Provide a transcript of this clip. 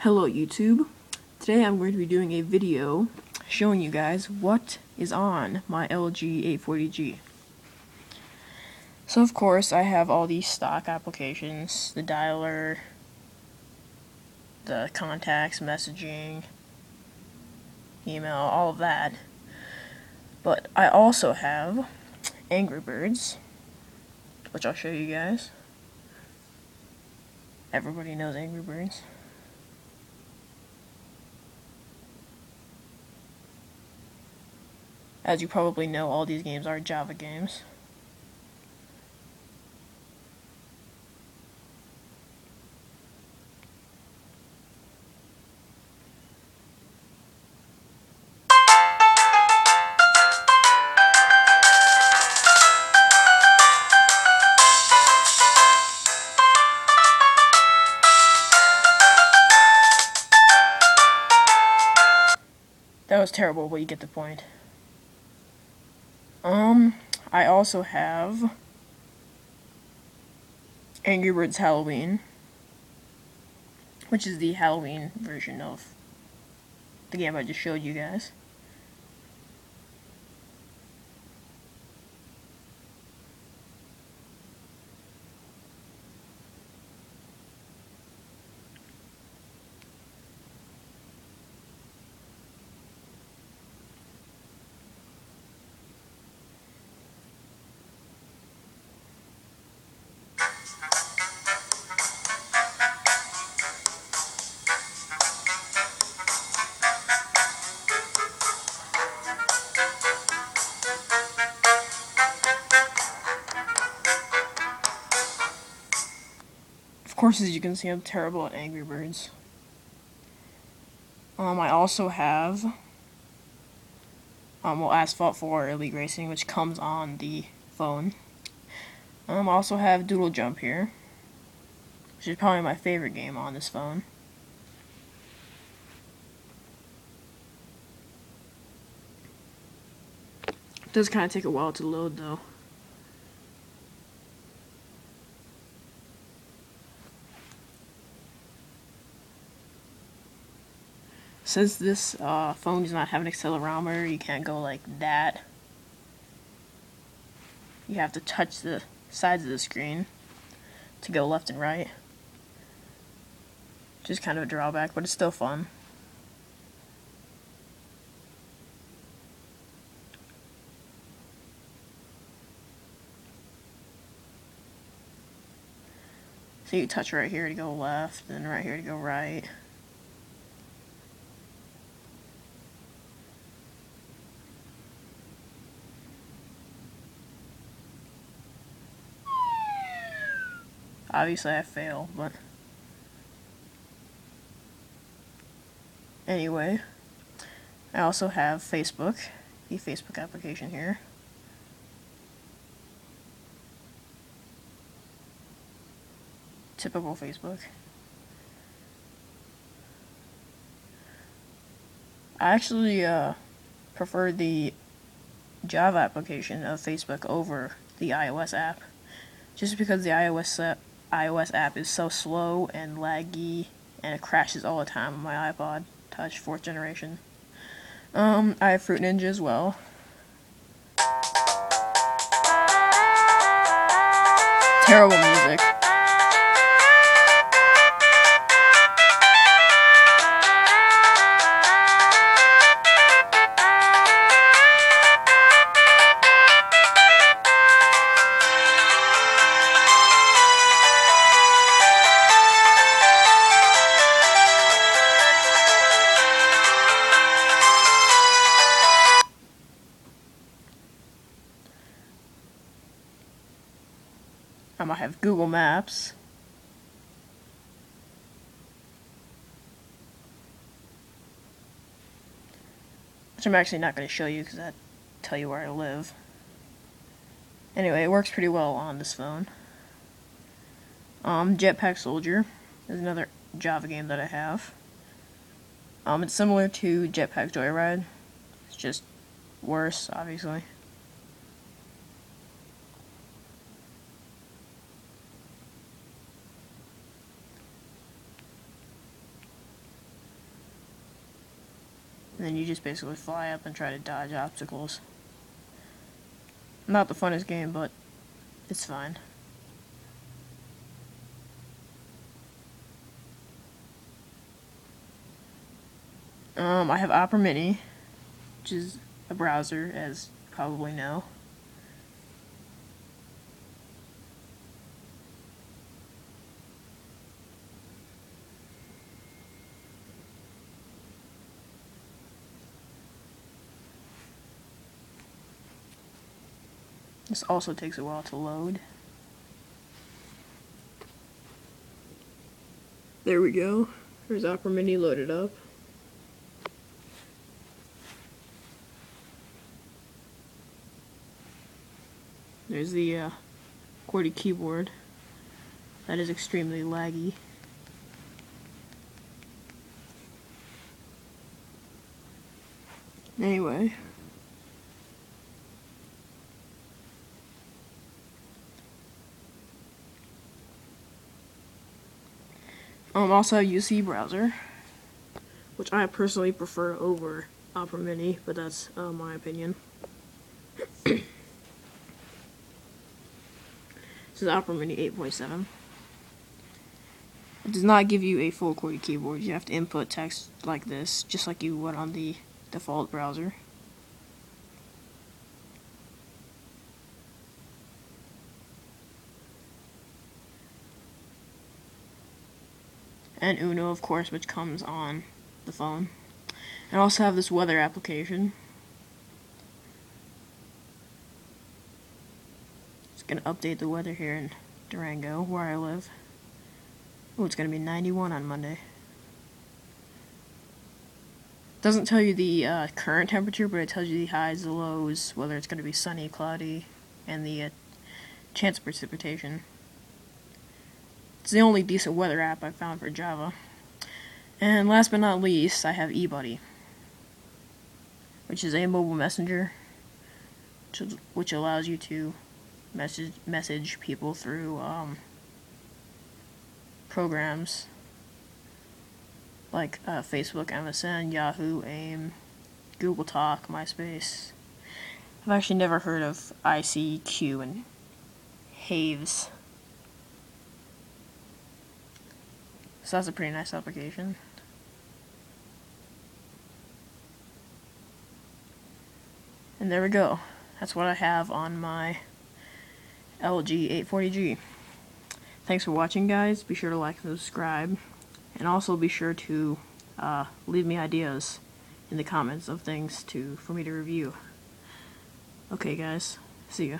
Hello YouTube. Today I'm going to be doing a video showing you guys what is on my LG 840G. So of course I have all these stock applications, the dialer, the contacts, messaging, email, all of that. But I also have Angry Birds, which I'll show you guys. Everybody knows Angry Birds. As you probably know, all these games are Java games. That was terrible, but you get the point. I also have Angry Birds Halloween, which is the Halloween version of the game I just showed you guys. Of course, as you can see, I'm terrible at Angry Birds. I also have Asphalt 4 Elite Racing, which comes on the phone. I also have Doodle Jump here, which is probably my favorite game on this phone. It does kind of take a while to load, though. Since this phone does not have an accelerometer, you can't go like that. You have to touch the sides of the screen to go left and right. Which is kind of a drawback, but it's still fun. So you touch right here to go left, and right here to go right. Obviously I fail, but anyway, I also have Facebook, the Facebook application here. Typical Facebook. I actually prefer the Java application of Facebook over the iOS app, just because the iOS app is so slow and laggy, and it crashes all the time on my iPod Touch 4th generation. I have Fruit Ninja as well. Terrible music. I might have Google Maps. Which I'm actually not going to show you because that tell you where I live. Anyway, it works pretty well on this phone. Jetpack Soldier is another Java game that I have. It's similar to Jetpack Joyride. It's just worse, obviously. and then you just basically fly up and try to dodge obstacles. Not the funnest game, but it's fine. I have Opera Mini, which is a browser, as you probably know. This also takes a while to load. There we go. There's Opera Mini loaded up. There's the QWERTY keyboard. That is extremely laggy. Anyway. Also a UC browser, which I personally prefer over Opera Mini, but that's my opinion. This is Opera Mini 8.7. It does not give you a full QWERTY keyboard. You have to input text like this, just like you would on the default browser. And Uno, of course, which comes on the phone. And I also have this weather application. It's going to update the weather here in Durango, where I live. Oh, it's going to be 91 on Monday. Doesn't tell you the current temperature, but it tells you the highs, the lows, whether it's going to be sunny, cloudy, and the chance of precipitation. It's the only decent weather app I've found for Java. And last but not least, I have eBuddy, which is a mobile messenger, which allows you to message people through programs like Facebook, MSN, Yahoo, AIM, Google Talk, MySpace. I've actually never heard of ICQ and Haves. So that's a pretty nice application. And there we go. That's what I have on my LG 840G. Thanks for watching, guys. Be sure to like and subscribe. And also be sure to leave me ideas in the comments of things for me to review. Okay, guys. See ya.